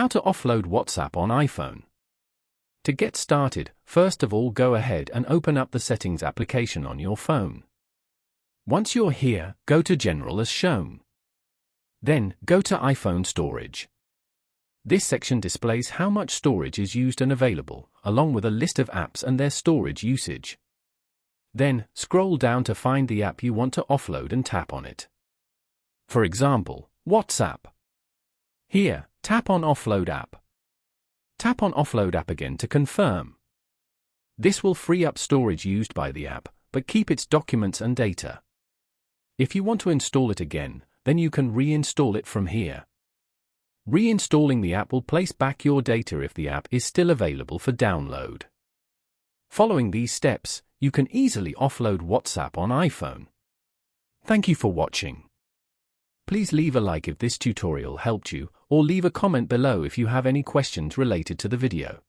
How to offload WhatsApp on iPhone. To get started, first of all go ahead and open up the Settings application on your phone. Once you're here, go to General as shown. Then, go to iPhone Storage. This section displays how much storage is used and available, along with a list of apps and their storage usage. Then, scroll down to find the app you want to offload and tap on it. For example, WhatsApp. Here, tap on Offload app. Tap on Offload app again to confirm. This will free up storage used by the app, but keep its documents and data. If you want to install it again, then you can reinstall it from here. Reinstalling the app will place back your data if the app is still available for download. Following these steps, you can easily offload WhatsApp on iPhone. Thank you for watching. Please leave a like if this tutorial helped you, or leave a comment below if you have any questions related to the video.